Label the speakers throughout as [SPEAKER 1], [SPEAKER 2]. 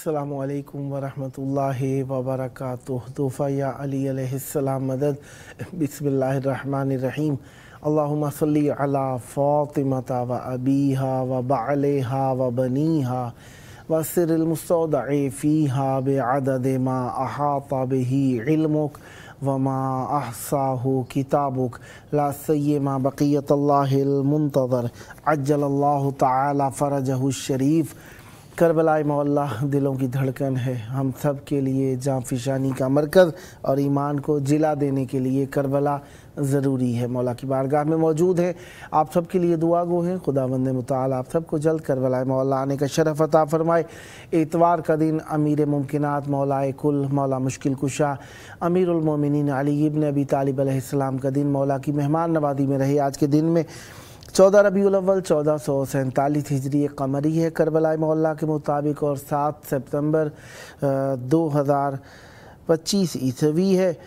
[SPEAKER 1] अस्सलामु अलैकुम वरहमतुल्लाहि वबरकातुहु। तोहफ़ा या अली अलैहिस्सलाम मदद। बिस्मिल्लाहिर्रहमानिर्रहीम। अल्लाहुम्मा सल्ली अला फ़ातिमता व अबीहा व बअलिहा व बनीहा व सिरिल मुस्तौदअ फ़ीहा बिअदद मा अहाता बिही इल्मुक व मा अहसाहु किताबुक ला सय्यमा बक़ियतुल्लाहिल मुंतज़र अज्जलल्लाहु तआला फ़रजहु शरीफ। करबलाए मौला दिलों की धड़कन है, हम सब के लिए जाँफ़िशानी का मरकज़ और ईमान को जिला देने के लिए करबला ज़रूरी है। मौला की बारगाह में मौजूद है, आप सब के लिए दुआ गो हैं। खुदावंद मुताल आप सबको जल्द करबलाए मौला आने का शरफ़ अता फ़रमाए। इतवार का दिन अमीर मुमकिनात मौलाए कुल मौला मुश्किल कुशा अमीरुल मोमिनीन अली इब्न अबी तालिब अलैहिस्सलाम का दिन मौला की मेहमान नवाज़ी में रहे। आज के दिन में 14 रबीउल अव्वल 1447 हिजरी कमरी है करबला मौला के मुताबिक और 7 सितंबर 2025 ईसवी है।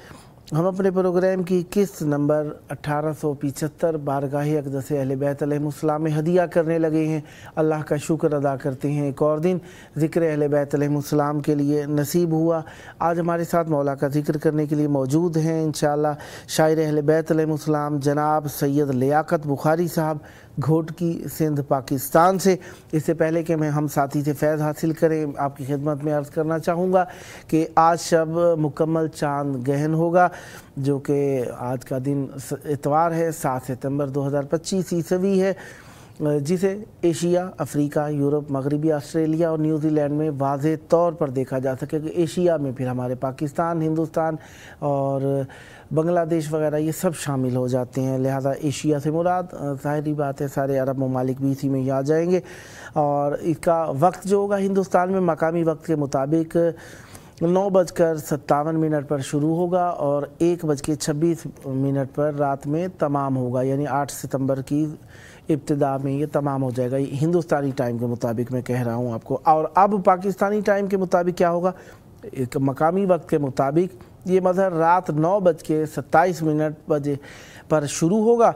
[SPEAKER 1] हम अपने प्रोग्राम की किस्त नंबर 1875 बारगाह अक़दस अहले बैत अलैहिमुस्सलाम में हदिया करने लगे हैं। अल्लाह का शुक्र अदा करते हैं, एक और दिन ज़िक्र अहले बैत अलैहिमुस्सलाम के लिए नसीब हुआ। आज हमारे साथ मौला का ज़िक्र करने के लिए मौजूद हैं इंशाअल्लाह शायर अहले बैत अलैहिमुस्सलाम जनाब सैयद लियाकत बुखारी साहब घोटकी सिंध पाकिस्तान से। इससे पहले कि मैं हम साथी से फैज़ हासिल करें, आपकी खिदमत में अर्ज़ करना चाहूँगा कि आज शब मुकम्मल चाँद गहन होगा, जो कि आज का दिन इतवार है 7 सितंबर 2025 ईसवी है, जिसे एशिया, अफ्रीका, यूरोप, मगरबी ऑस्ट्रेलिया और न्यूजीलैंड में वाज़े तौर पर देखा जा सके कि एशिया में फिर हमारे पाकिस्तान, हिंदुस्तान और बांग्लादेश वगैरह ये सब शामिल हो जाते हैं। लिहाजा एशिया से मुराद ज़ाहिरी बात है सारे अरब ममालिक भी इसी में ही आ जाएंगे। और इसका वक्त जो होगा हिंदुस्तान में मकामी वक्त के मुताबिक 9:57 पर शुरू होगा और 1:26 पर रात में तमाम होगा, यानी 8 सितंबर की इब्तिदा में ये तमाम हो जाएगा। हिंदुस्तानी टाइम के मुताबिक मैं कह रहा हूँ आपको। और अब पाकिस्तानी टाइम के मुताबिक क्या होगा, एक मकामी वक्त के मुताबिक ये मज़हर रात 9:27 बजे पर शुरू होगा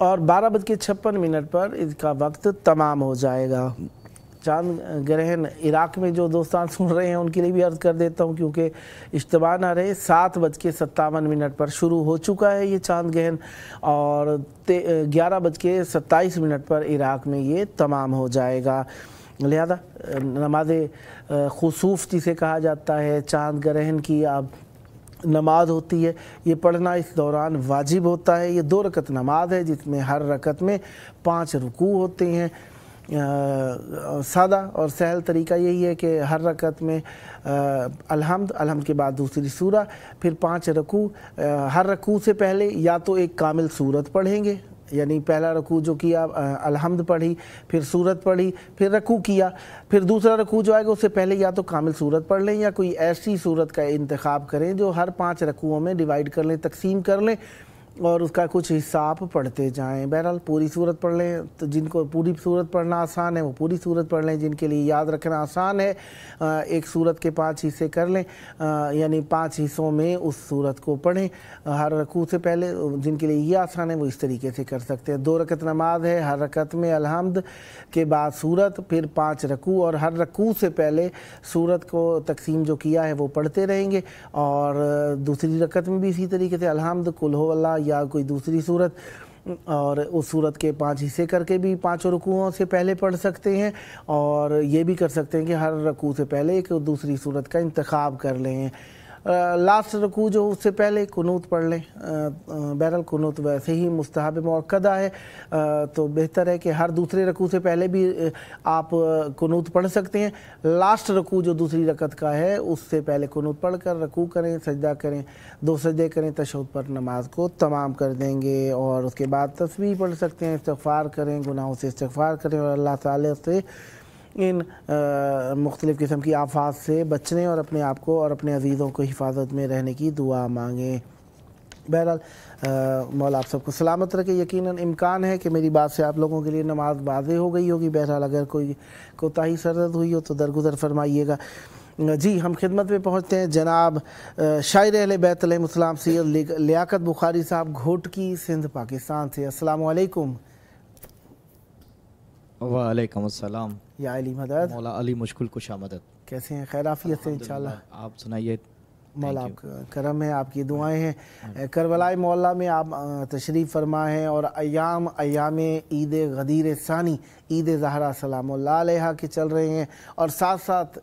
[SPEAKER 1] और 12:56 पर इसका वक्त तमाम हो जाएगा। चांद ग्रहण इराक़ में जो दोस्तान सुन रहे हैं उनके लिए भी अर्ज़ कर देता हूँ, क्योंकि इश्तबाह ना रहे, 7:57 पर शुरू हो चुका है ये चांद ग्रहण और 11:27 पर इराक़ में ये तमाम हो जाएगा। लिहाजा नमाज खुसूफ जिसे कहा जाता है, चांद ग्रहण की अब नमाज होती है, ये पढ़ना इस दौरान वाजिब होता है। ये 2 रकत नमाज है जिसमें हर रकत में 5 रुकू होते हैं। सादा और सहल तरीका यही है कि हर रकत में अलहम्द के बाद दूसरी सूरा, फिर 5 रकू। हर रकू से पहले या तो एक कामिल सूरत पढ़ेंगे, यानी पहला रकू जो किया अलहम्द पढ़ी, फिर सूरत पढ़ी, फिर रकू किया, फिर दूसरा रकू जो आएगा उससे पहले या तो कामिल सूरत पढ़ लें या कोई ऐसी सूरत का इंतखाब करें जो हर 5 रकूओं में डिवाइड कर लें, तकसीम कर लें और उसका कुछ हिस्सा आप पढ़ते जाएं। बहरहाल पूरी सूरत पढ़ लें, तो जिनको पूरी सूरत पढ़ना आसान है वो पूरी सूरत पढ़ लें, जिनके लिए याद रखना आसान है एक सूरत के 5 हिस्से कर लें, यानी 5 हिस्सों में उस सूरत को पढ़ें हर रकू से पहले। जिनके लिए ये आसान है वो इस तरीके से कर सकते हैं। 2 रकत नमाज है, हर रकत में अलहम्द के बाद सूरत, फिर 5 रकू और हर रकू से पहले सूरत को तकसीम जो किया है वो पढ़ते रहेंगे। और दूसरी रकत में भी इसी तरीके से अलहम्द, कुल हु अल्लाह या कोई दूसरी सूरत और उस सूरत के 5 हिस्से करके भी 5 रकूओं से पहले पढ़ सकते हैं। और ये भी कर सकते हैं कि हर रकू से पहले एक दूसरी सूरत का इंतखाब कर लें। लास्ट रकू जो उससे पहले कुनूत पढ़ लें। बहरहाल कुनूत वैसे ही मुस्तहब मुअक्कदा है, तो बेहतर है कि हर दूसरे रकू से पहले भी आप कुनूत पढ़ सकते हैं। लास्ट रकू जो दूसरी रकत का है उससे पहले कुनूत पढ़ कर रकू करें, सजदा करें, 2 सजदे करें, तशहुद पर नमाज को तमाम कर देंगे। और उसके बाद तस्बीह पढ़ सकते हैं, इस्तिग़फ़ार करें, गुनाहों से इस्तिग़फ़ार करें और अल्लाह ताला से इन मुख्तलिफ़ किस्म की आफात से बचने और अपने आप को और अपने अज़ीज़ों को हिफाजत में रहने की दुआ मांगें। बहरहाल मौला आप सबको सलामत रखे। यकीनन इम्कान है कि मेरी बात से आप लोगों के लिए नमाज वाज़ेह हो गई होगी। बहरहाल अगर कोई कोताही सरदर्द हुई हो तो दरगुजर फरमाइएगा। जी, हम खिदमत में पहुँचते हैं जनाब शायर अहले बैत अलैहिमुस्सलाम सैयद लियाकत बुखारी साहब घोटकी सिंध पाकिस्तान से। अस्सलामु अलैकुम।
[SPEAKER 2] वालेकुम अस्सलाम।
[SPEAKER 1] या अली मदद,
[SPEAKER 2] मौला अली मुश्किल कुशा मदद।
[SPEAKER 1] कैसे हैं? खैर आफियत से इंशाल्लाह।
[SPEAKER 2] आप सुनाइए।
[SPEAKER 1] मौला आपका करम है, आपकी दुआएं हैं। करबलाई मोहल्ला में आप तशरीफ़ फरमा हैं और अयाम ईद गदीर सानी ईद ज़हरा सलामुल्लाह अलैहा के चल रहे हैं और साथ साथ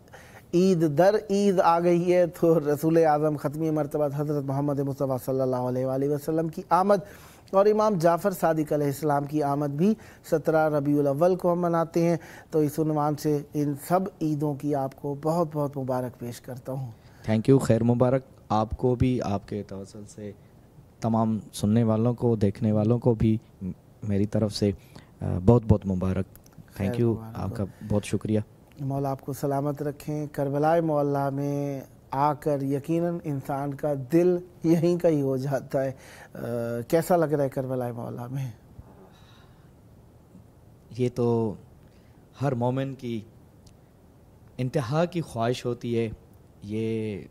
[SPEAKER 1] ईद दर ईद आ गई है। तो रसूल आज़म ख़त्मी मरतबत हज़रत मोहम्मद मुस्तफ़ा सल्लल्लाहु अलैहि वसल्लम की आमद और इमाम जाफ़र सादिक अलैहिस्सलाम की आमद भी 17 रबीउल अव्वल को हम मनाते हैं। तो इस उन्वान से इन सब ईदों की आपको बहुत बहुत मुबारक पेश करता हूँ।
[SPEAKER 2] थैंक यू, खैर मुबारक आपको भी, आपके तवसल से तमाम सुनने वालों को, देखने वालों को भी मेरी तरफ से बहुत बहुत मुबारक। थैंक यू, आपका बहुत शुक्रिया।
[SPEAKER 1] मौला आपको सलामत रखें। करबलाई मोहल्ला में आकर यकीनन इंसान का दिल यहीं का ही हो जाता है। कैसा लग रहा है करबलाई मोहल्ला में?
[SPEAKER 2] ये तो हर मोमिन की इंतहा की ख्वाहिश होती है। ये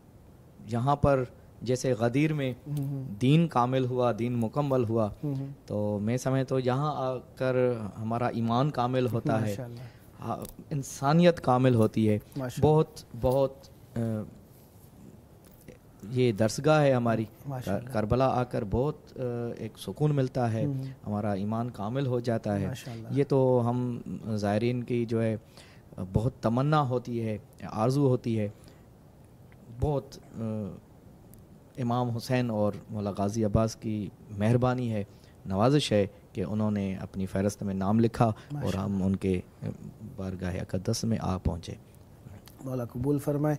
[SPEAKER 2] यहाँ पर जैसे गदीर में दीन कामिल हुआ, दीन मुकम्मल हुआ, तो मैं समझ तो यहाँ आकर हमारा ईमान कामिल होता है, इंसानियत कामिल होती है। बहुत बहुत ये दरसगाह है हमारी। करबला आकर बहुत एक सुकून मिलता है, हमारा ईमान कामिल हो जाता है। ये तो हम ज़ायरीन की जो है बहुत तमन्ना होती है, आरज़ू होती है। बहुत इमाम हुसैन और मौला गाज़ी अब्बास की मेहरबानी है, नवाजिश है कि उन्होंने अपनी फ़हरिस्त में नाम लिखा और हम उनके बारगाह अक़दस में आ पहुँचे।
[SPEAKER 1] मौला कबूल फरमाए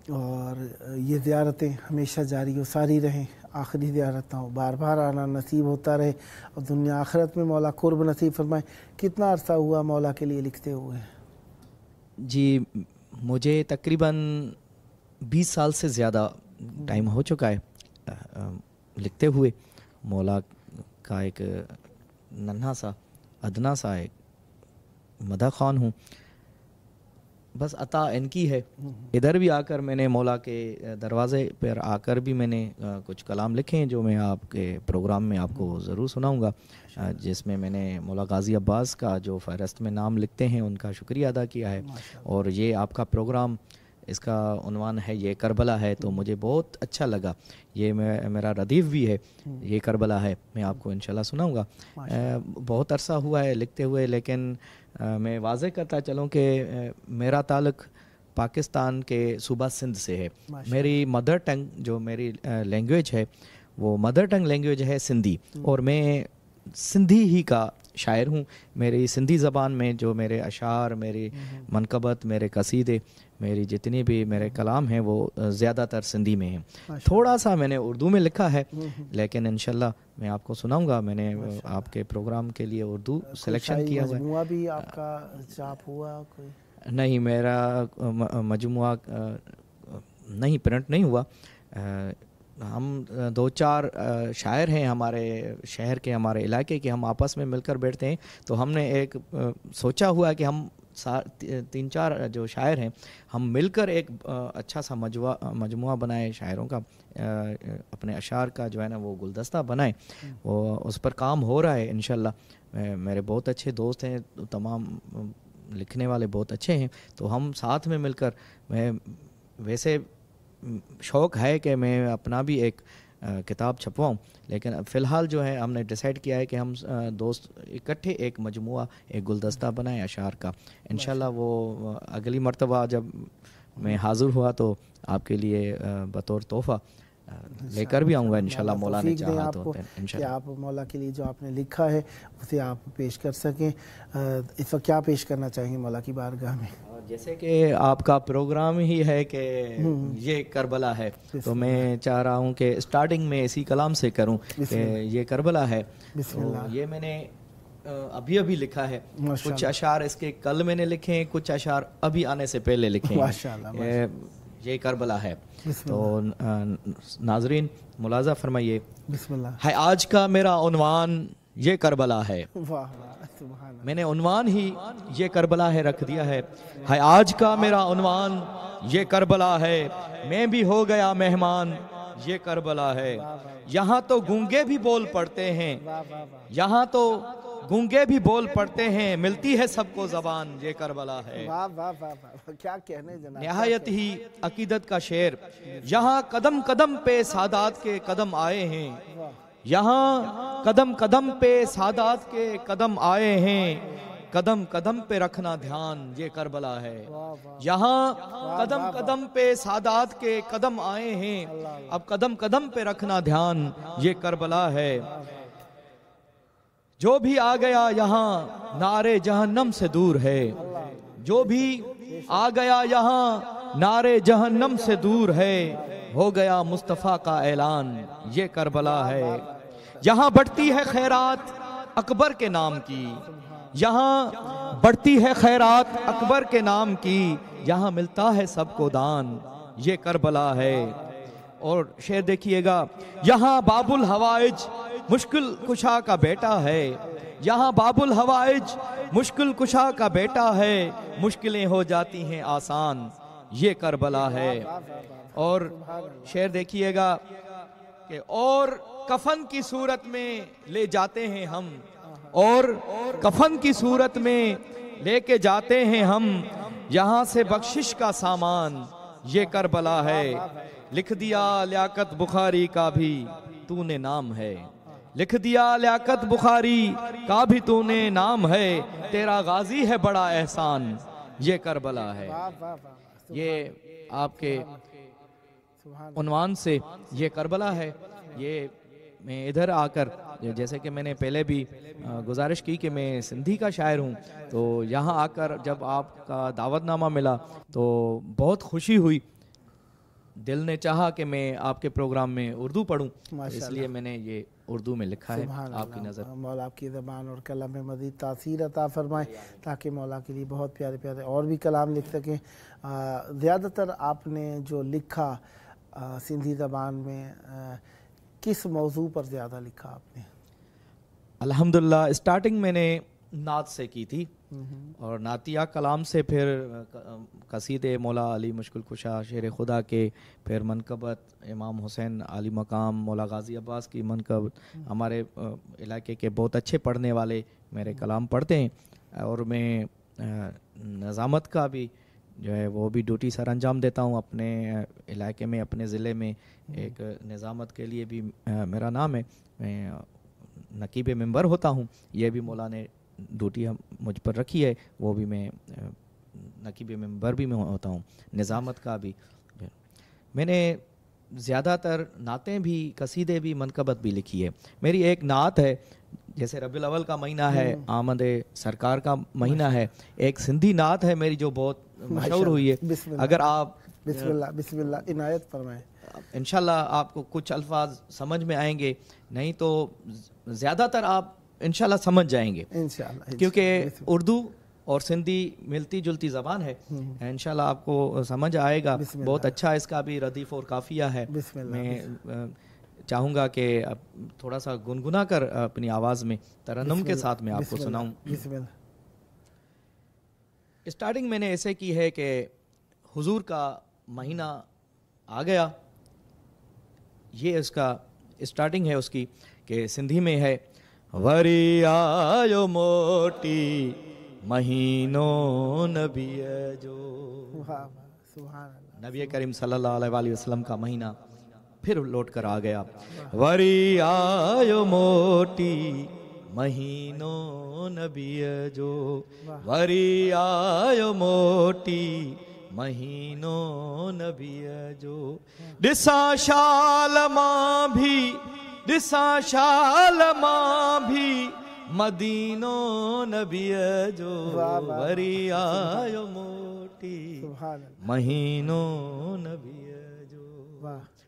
[SPEAKER 1] और ये ज़ियारतें हमेशा जारी व सारी रहें, आखिरी ज़ियारत हो, बार बार आना नसीब होता रहे और दुनिया आखिरत में मौला कुर्ब नसीब फरमाए। कितना अरसा हुआ मौला के लिए लिखते हुए?
[SPEAKER 2] जी, मुझे तकरीबन 20 साल से ज़्यादा टाइम हो चुका है लिखते हुए। मौला का एक नन्हा सा अदना सा एक मदह ख़ान हूँ, बस अता इनकी है। इधर भी आकर मैंने मौला के दरवाज़े पर आकर भी मैंने कुछ कलाम लिखे हैं जो मैं आपके प्रोग्राम में आपको ज़रूर सुनाऊंगा, जिसमें मैंने मौला गाज़ी अब्बास का जो फ़हरिस्त में नाम लिखते हैं उनका शुक्रिया अदा किया है। और ये आपका प्रोग्राम, इसका उन्वान है ये करबला है, तो मुझे बहुत अच्छा लगा। ये मेरा रदीफ़ भी है, ये करबला है, मैं आपको इंशाल्लाह सुनाऊंगा। बहुत अरसा हुआ है लिखते हुए, लेकिन मैं वाज़े करता चलूँ कि मेरा ताल्लुक़ पाकिस्तान के सूबा सिंध से है। मेरी मदर टंग जो मेरी लैंग्वेज है वो मदर टंग लैंग्वेज है सिंधी, और मैं सिंधी ही का शायर हूँ। मेरी सिंधी ज़बान में जो मेरे अशार, मेरी मनकबत, मेरे कसीदे, मेरी जितनी भी मेरे कलाम हैं वो ज़्यादातर सिंधी में हैं। थोड़ा सा मैंने उर्दू में लिखा है, लेकिन इंशाल्लाह मैं आपको सुनाऊंगा। मैंने आपके प्रोग्राम के लिए उर्दू सिलेक्शन किया हुआ है।
[SPEAKER 1] मजमुआ भी आपका छाप हुआ कोई?
[SPEAKER 2] नहीं, मेरा मजमुआ नहीं प्रिंट नहीं हुआ। हम 2-4 शायर हैं हमारे शहर के, हमारे इलाके के, हम आपस में मिलकर बैठते हैं। तो हमने एक सोचा हुआ है कि हम 3-4 जो शायर हैं हम मिलकर एक अच्छा सा मजमुआ बनाए शायरों का, अपने अशार का जो है ना वो गुलदस्ता बनाए। वो उस पर काम हो रहा है इंशाल्लाह। मेरे बहुत अच्छे दोस्त हैं, तमाम लिखने वाले बहुत अच्छे हैं, तो हम साथ में मिलकर, मैं वैसे शौक़ है कि मैं अपना भी एक किताब छपवाऊँ, लेकिन फ़िलहाल जो है हमने डिसाइड किया है कि हम दोस्त इकट्ठे एक मजमुआ, एक गुलदस्ता बनाएं अशार का। इंशाल्लाह वो अगली मर्तबा जब मैं हाज़िर हुआ तो आपके लिए बतौर तोहफ़ा लेकर भी आऊँगा इंशाल्लाह, मौला ने चाहा तो इंशाल्लाह।
[SPEAKER 1] आप मौला के लिए जो आपने लिखा है उसे आप पेश कर सकें। इस वक्त क्या पेश करना चाहेंगे मौला की बारगाह में?
[SPEAKER 2] जैसे कि आपका प्रोग्राम ही है कि ये करबला है, तो मैं चाह रहा हूँ कि स्टार्टिंग में इसी कलाम से करूँ कि ये करबला है। तो ये मैंने अभी अभी लिखा है। कुछ अशार इसके कल मैंने लिखे हैं, कुछ अशार अभी आने से पहले लिखे हैं। ये करबला है। तो नाजरीन मुलाजा फरमाइए। है आज का मेरा उन्वान ये करबला है। मैंने उन्वान ही ये करबला है रख दिया है आज का मेरा उन्वान ये करबला है। मैं भी हो गया मेहमान ये करबला है। यहाँ तो गूंगे भी बोल पड़ते हैं, यहाँ तो गूंगे भी बोल पड़ते हैं, मिलती है सबको जबान, ये करबला है।
[SPEAKER 1] वाह वाह वाह वाह, क्या कहने जनाब।
[SPEAKER 2] निहायत ही अकीदत का शेर। यहाँ कदम कदम पे सादात के कदम आए हैं, यहाँ कदम कदम पे सादात के कदम आए हैं, कदम कदम पे रखना ध्यान, ये करबला है। यहाँ कदम कदम पे सादात के कदम आए हैं, अब कदम कदम पे रखना ध्यान, ये करबला है। जो भी आ गया यहाँ नारे जहन्नम से दूर है, जो भी आ गया यहाँ नारे जहन्नम से दूर है, हो गया मुस्तफा का ऐलान, ये करबला है। यहाँ बढ़ती है खैरात अकबर के नाम की, यहाँ बढ़ती है खैरात अकबर के नाम की, यहाँ मिलता है सबको दान, ये करबला है। और शेर देखिएगा, यहाँ बाबुल हवाइज मुश्किल कुशा का बेटा है, यहाँ बाबुल हवाइज मुश्किल कुशा का बेटा है, मुश्किलें हो जाती हैं आसान, ये करबला है। और शेर देखिएगा कि और कफन की सूरत में ले जाते हैं हम, और कफन की सूरत में लेके जाते हैं हम, यहाँ से बख्शिश का सामान, ये करबला है। लिख दिया लियाकत बुखारी का भी तूने नाम है, लिख दिया लियाकत बुखारी का भी तूने नाम है, तेरा गाजी है बड़ा एहसान, ये करबला है। ये आपके उन्वान से ये करबला है। ये मैं इधर आकर, जैसे कि मैंने पहले भी गुजारिश की कि मैं सिंधी का शायर हूँ, तो यहाँ आकर जब आपका दावतनामा मिला तो बहुत खुशी हुई। दिल ने चाहा कि मैं आपके प्रोग्राम में उर्दू पढ़ूं, इसलिए मैंने ये उर्दू में लिखा है आपकी नज़र।
[SPEAKER 1] मौला आपकी ज़बान और कलम में मज़ीद तासीर अता फरमाए, ताकि मौला के लिए बहुत प्यारे प्यारे और भी कलाम लिख सकें। ज़्यादातर आपने जो लिखा सिंधी ज़बान में किस मौजू पर ज़्यादा लिखा आपने?
[SPEAKER 2] अल्हम्दुलिल्लाह स्टार्टिंग मैंने नात से की थी, और नातिया कलाम से फिर कसीदे मौला अली मुश्किल कुशा शेर खुदा के, फिर मनकबत इमाम हुसैन आली मकाम मौला गाजी अब्बास की मनकबत, हमारे इलाके के बहुत अच्छे पढ़ने वाले मेरे कलाम पढ़ते हैं। और मैं नज़ामत का भी जो है वो भी ड्यूटी सर अंजाम देता हूँ अपने इलाके में, अपने ज़िले में। एक निज़ामत के लिए भी मेरा नाम है, मैं नकीब मेंबर होता हूँ, ये भी मौला ने ड्यूटी मुझ पर रखी है, वो भी मैं नकीब मेंबर भी मैं होता हूँ। निज़ामत का भी मैंने ज़्यादातर नातें भी, कसीदे भी, मनकबत भी लिखी है। मेरी एक नात है, जैसे रबीउल अव्वल का महीना है, आमद सरकार का महीना है, एक सिंधी नात है मेरी जो बहुत मशहूर हुई है। अगर आप
[SPEAKER 1] बिस्मिल्लाह बिस्मिल्लाह इनायत फरमाएं,
[SPEAKER 2] इंशाल्लाह आपको कुछ अल्फाज समझ में आएंगे, नहीं तो ज़्यादातर आप इंशाल्लाह समझ जाएंगे, क्योंकि उर्दू और सिंधी मिलती जुलती ज़बान है। इंशाल्लाह आपको समझ आएगा। बहुत अच्छा इसका भी रदीफ और काफिया है। मैं चाहूँगा कि अब थोड़ा सा गुनगुना कर अपनी आवाज़ में तरन्नुम के साथ में आपको सुनाऊँ। स्टार्टिंग मैंने ऐसे की है कि हुजूर का महीना आ गया, ये इसका स्टार्टिंग है उसकी, कि सिंधी में है, वरी आयो मोटी महीनों नबी जो, नबी करीम सल्लल्लाहु अलैहि वसल्लम का महीना फिर लौट कर आ गया। वरी आयो मोटी महीनों नबी जो, वरी आयो मोटी महीनों नबी जो, दिसा शाल मां भी, दिसा शाल मां भी मदीनो नबी जो, वरी आयो मोटी महीनों नबी जो।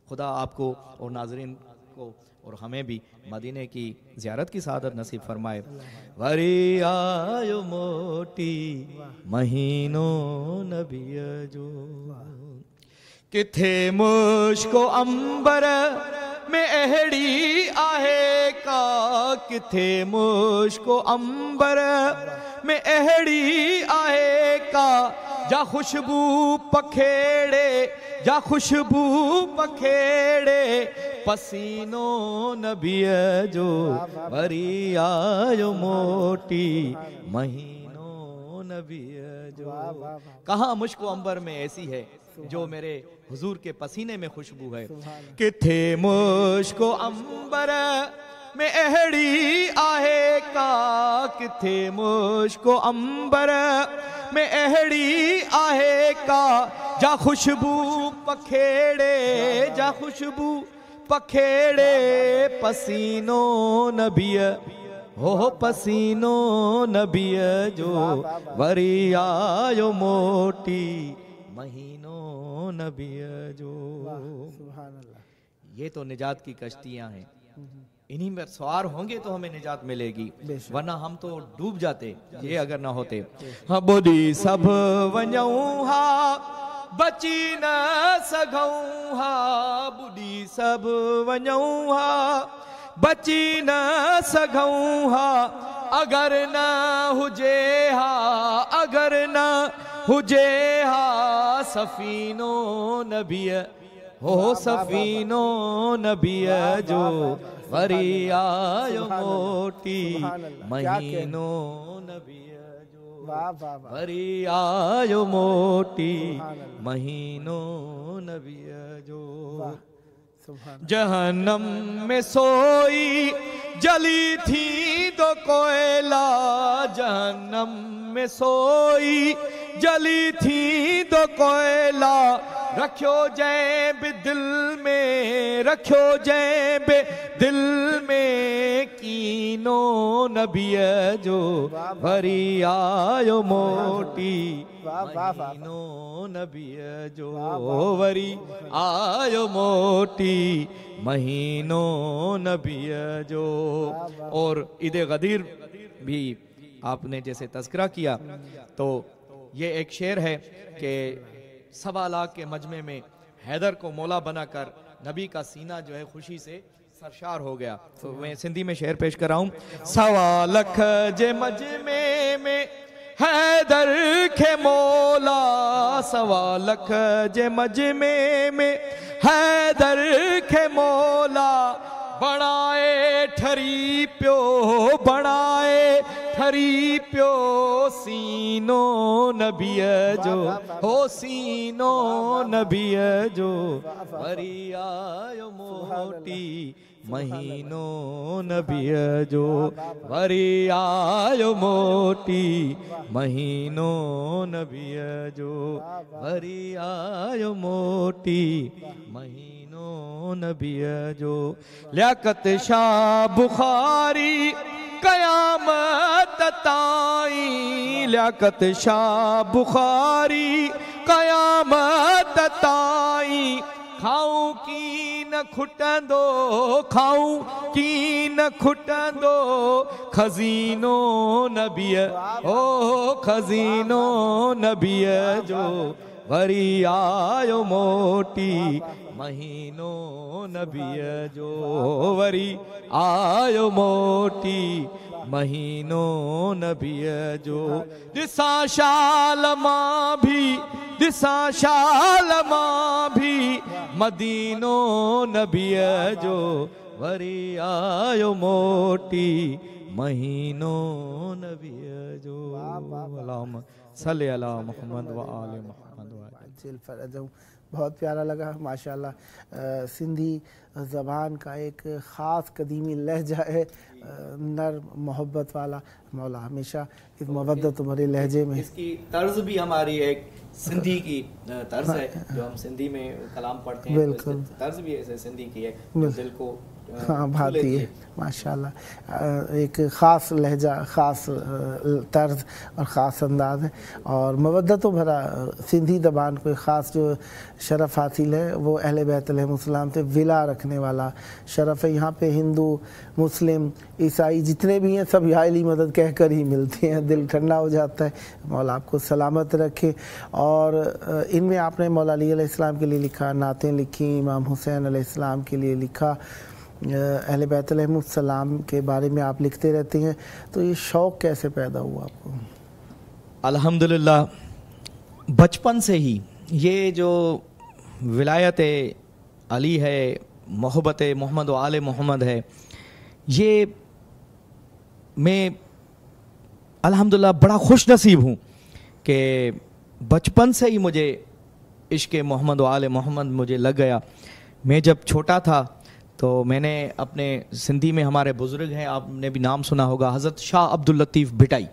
[SPEAKER 2] खुदा आपको और नाजरीन को और हमें भी मदीने की ज़ियारत की सआदत नसीब फरमाए। वरी आयो मोटी महीनों नबी जो, किथे मुश्को अंबर में अहड़ी आहे का, किथे मुश्को अंबर में अहड़ी आहे का, जा खुशबू पखेड़े, जा खुशबू पखेड़े पसीनो नबी जो वरी आयो मोटी महीनो नबी जो। कहाँ मुश्क अंबर में ऐसी है जो मेरे हुजूर के पसीने में खुशबू है। किथे मुश्क अंबर में अहड़ी आहे का, किथे मुश्क अंबर में अहड़ी आहे का, जा खुशबू पखेड़े, जा खुशबू पखेड़े पसीनो नबी हो पसीनो नबी जो वरी आयो मोटी महीनो नबी जो। ये तो निजात की कश्तियां हैं, इन्हीं में सवार होंगे तो हमें निजात मिलेगी, वरना हम तो डूब जाते ये अगर ना होते। हाँ बुधी सब वञऊं हा बची न सघऊं हा, बुधी सब वञऊं हा बची न सघऊं हा, अगर न हुजे हा, अगर न हुजे हा सफीनो नबी हो सफीनो नबी जो वरी आयो मोटी महीनो नबी जो वरी आयो मोटी महीनो नबी जो। जहन्नम में सोई जली थी तो कोयला, जहन्नम में सोई जली थी तो कोयला, रखियो जै बे दिल में, रखियो जै बे दिल में कीनो नबी जो वरी आयो मोटी महीनो नबी जो वरी आयो मोटी महीनो नबी जो। और ईद गदीर भी आपने जैसे तज़किरा किया तो ये एक शेर है कि 1.25 लाख के मजमे में हैदर को मौला बनाकर नबी का सीना जो है खुशी से सरशार हो गया। तो मैं सिंधी में शेर पेश कर रहा हूँ। 1.25 लाख जे मजमे में हैदर के मौला, 1.25 लाख जे मजमे में हैदर के मौला, बणाए ठरी पियो, बणाए ठरी पियो सीनो नबी जो हो सीनो नबी जो वरी आयो मोटी महीनो नबी जो वरी आयो मोटी महीनो नबी जो वरी आयो मोटी महीनो नबी जो। लियाकत शाह बुखारी कयामत ताई, लियाकत शाह बुखारी कयामत ताई, खाऊं की न खुटंदो, खाऊं की न खुटंदो खजीनो नबी ओ खजीनो नबी जो वरी आयो मोटी महीनो नबी जो वरी आयो मोटी महीनो नबी जो। दिसा शाल मां भी, दिसा शाल मां भी मदीनो नबी जो वरी आयो मोटी महीनो नबी जो। अल्लाहुम्मा सल्ली अला मुहम्मद व आले मुहम्मद।
[SPEAKER 1] बहुत प्यारा लगा माशाल्लाह। सिंधी ज़बान का एक ख़ास कदीमी लहजा है, नर मोहब्बत वाला। मौला हमेशा इस मोहब्बत भरे लहजे में,
[SPEAKER 2] इसकी तर्ज भी हमारी एक सिंधी की तर्ज है, जो हम सिंधी में कलाम पढ़ते हैं, बिल्कुल तर्ज भी ऐसे सिंधी की है, दिल को
[SPEAKER 1] हाँ भाती है माशाल्लाह। एक ख़ास लहजा, ख़ास तर्ज और ख़ास अंदाज है। और मवद्दत भरा सिंधी ज़बान को एक ख़ास जो शरफ़ हासिल है वो अहले बैत अलैहिमुस्सलाम से विला रखने वाला शरफ़ है। यहाँ पे हिंदू मुस्लिम ईसाई जितने भी हैं सब या अली मदद कह कर ही मिलते हैं, दिल ठंडा हो जाता है। मौला आपको सलामत रखे। और इनमें आपने मौला अली अलैहिस्सलाम के लिए लिखा, नातें लिखी, इमाम हुसैन अलैहिस्सलाम के लिए लिखा, अहले बैत अलैहिमुस्सलाम के बारे में आप लिखते रहते हैं। तो ये शौक़ कैसे पैदा हुआ आपको?
[SPEAKER 2] अल्हम्दुलिल्लाह बचपन से ही ये जो विलायत अली है, मोहब्बत मोहम्मद व आले मोहम्मद है, ये मैं अल्हम्दुलिल्लाह बड़ा खुश नसीब हूँ कि बचपन से ही मुझे इश्क़ मोहम्मद व आले मोहम्मद मुझे लग गया। मैं जब छोटा था तो मैंने अपने सिंधी में हमारे बुज़ुर्ग हैं, आपने भी नाम सुना होगा, हज़रत शाह अब्दुल लतीफ़ भिटाई,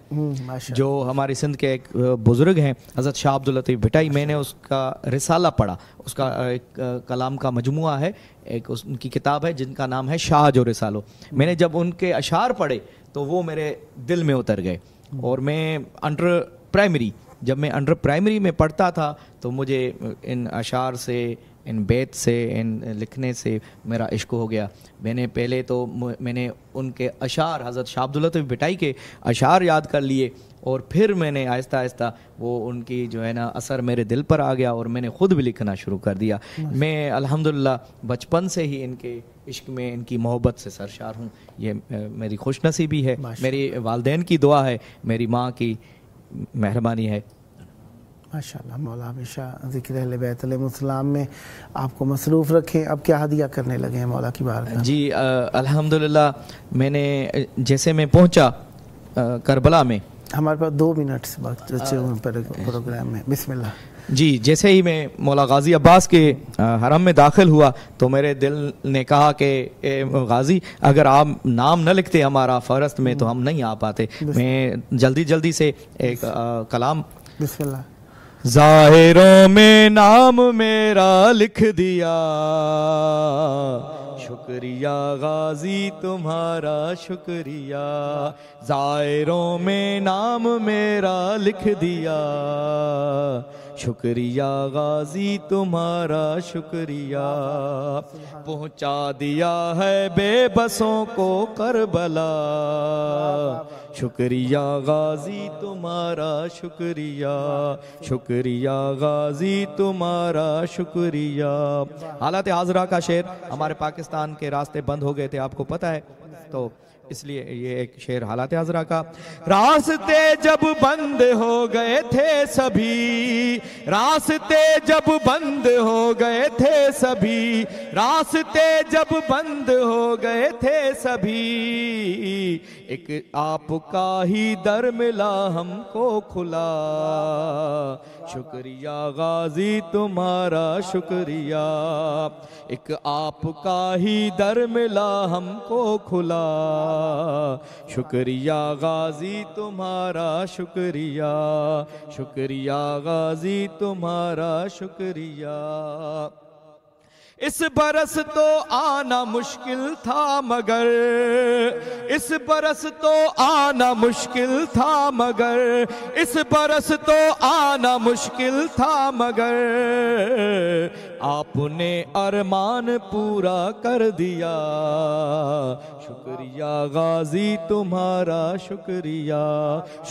[SPEAKER 2] जो हमारे सिंध के एक बुज़ुर्ग हैं, हज़रत शाह अब्दुल लतीफ़ भिटाई। मैंने उसका रिसाला पढ़ा, उसका एक कलाम का मजमुआ है, एक उनकी किताब है जिनका नाम है शाह जो रिसालो। मैंने जब उनके अशार पढ़े तो वो मेरे दिल में उतर गए। और मैं जब मैं अंडर प्राइमरी में पढ़ता था तो मुझे इन अशार से, इन बैत से, इन लिखने से मेरा इश्क हो गया। मैंने उनके अशार, हज़रत शाह अब्दुल लतीफ़ भिटाई के अशार याद कर लिए और फिर मैंने आहिस्ता आहिस्ता वो उनकी जो है ना असर मेरे दिल पर आ गया और मैंने ख़ुद भी लिखना शुरू कर दिया। मैं अल्हम्दुलिल्लाह बचपन से ही इनके इश्क में, इनकी मोहब्बत से सरशार हूँ। ये मेरी खुशनसीबी है, मेरी वालिदैन की दुआ है, मेरी माँ की मेहरबानी है।
[SPEAKER 1] माशाअल्लाह, मौला हमेशा ज़िक्र अहले बैत अलैहिमुस्सलाम में आपको मसरूफ़ रखें। अब क्या हदिया करने लगे हैं मौला की बारगाह? जी
[SPEAKER 2] अल्हम्दुलिल्लाह, मैंने जैसे मैं पहुंचा करबला में,
[SPEAKER 1] हमारे पास 2 मिनट से वक्त बचे हुए प्रोग्राम में। बिस्मिल्लाह।
[SPEAKER 2] जी, जैसे ही मैं मौला गाजी अब्बास के हरम में दाखिल हुआ तो मेरे दिल ने कहा कि गाजी, अगर आप नाम न लिखते हमारा फ़हरिस्त में तो हम नहीं आ पाते। मैं जल्दी से एक कलाम,
[SPEAKER 1] बिस्मिल्लाह।
[SPEAKER 2] ज़ाहिरों में नाम मेरा लिख दिया, शुक्रिया गाजी तुम्हारा शुक्रिया। ज़ाहिरों में नाम मेरा लिख दिया, शुक्रिया गाजी तुम्हारा शुक्रिया। पहुँचा दिया है बेबसों को करबला, शुक्रिया गाजी तुम्हारा शुक्रिया, शुक्रिया गाजी तुम्हारा शुक्रिया। हालात हाजरा का शेर, हमारे पाकिस्तान के रास्ते बंद हो गए थे, आपको पता है, तो इसलिए ये एक शेर हालात हाजरा का। रास्ते जब बंद हो गए थे सभी, रास्ते जब बंद हो गए थे सभी, रास्ते जब बंद हो गए थे सभी, एक आपका ही दर मिला हमको खुला, शुक्रिया गाजी तुम्हारा शुक्रिया। एक आपका ही दर मिला हमको खुला, शुक्रिया गाजी तुम्हारा शुक्रिया, शुक्रिया गाजी तुम्हारा शुक्रिया। इस बरस तो आना मुश्किल था मगर, इस बरस तो आना मुश्किल था मगर, इस बरस तो आना मुश्किल था मगर, आपने अरमान पूरा कर दिया, शुक्रिया गाजी तुम्हारा शुक्रिया,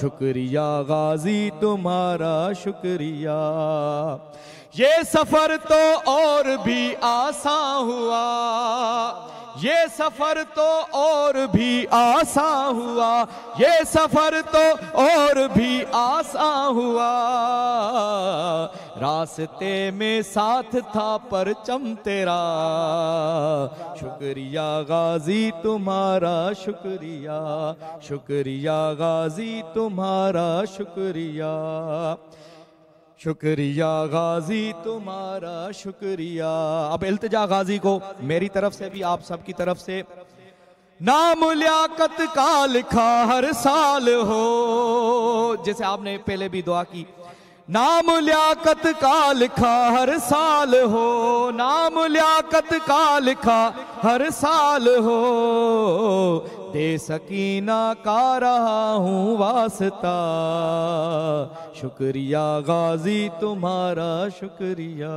[SPEAKER 2] शुक्रिया गाजी तुम्हारा शुक्रिया। ये सफर तो और भी आसान हुआ, ये सफर तो और भी आसान हुआ, ये सफर तो और भी आसान हुआ, रास्ते में साथ था परचम तेरा, शुक्रिया गाजी तुम्हारा शुक्रिया, शुक्रिया गाजी तुम्हारा शुक्रिया, शुक्रिया गाजी तुम्हारा शुक्रिया। अब इल्तिजा गाजी को मेरी तरफ से भी, आप सबकी तरफ से, नाम लियाकत का लिखा हर साल हो, जैसे आपने पहले भी दुआ की, नाम लियाकत का लिखा हर साल हो, नाम लियाकत का लिखा हर साल हो, दे सकीना का रहा हूँ वास्ता, शुक्रिया गाजी तुम्हारा शुक्रिया,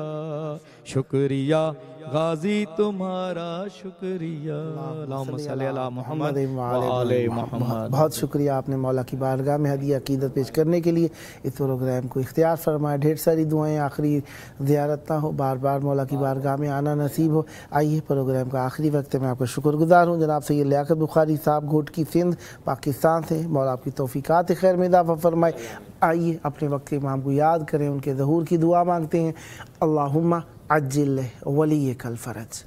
[SPEAKER 2] शुक्रिया गाजी तुम्हारा शुक्रिया। अल्लाहुम्मा सल्ली अला मुहम्मद व आले मुहम्मद।
[SPEAKER 1] बहुत शुक्रिया आपने मौला की बारगाह में हदिया अकीदत पेश करने के लिए। इस प्रोग्राम को इख्तियार फरमाया, ढेर सारी दुआएं, आखिरी ज़ियारत ना हो, बार बार मौला की बारगाह में आना नसीब हो। आइए प्रोग्राम का आखिरी वक्त है, मैं आपका शुक्रगुजार हूँ। जनाब सैयद लियाकत बुखारी साहब घोट की सिंध पाकिस्तान से, मौला आपकी तौफीकात खैर में इज़ाफ़ा फरमाए। आइए अपने वक्त के इमाम को याद करें, उनके ज़हूर की दुआ मांगते हैं। अल्लाहुम्मा अज्जिल वली कल फ़रज।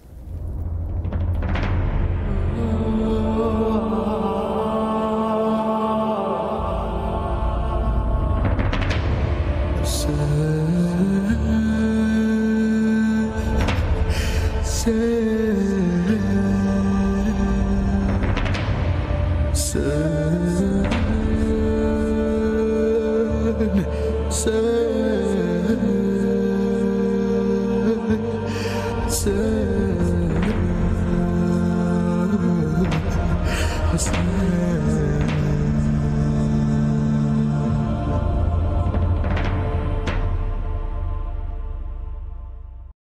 [SPEAKER 3] Hassan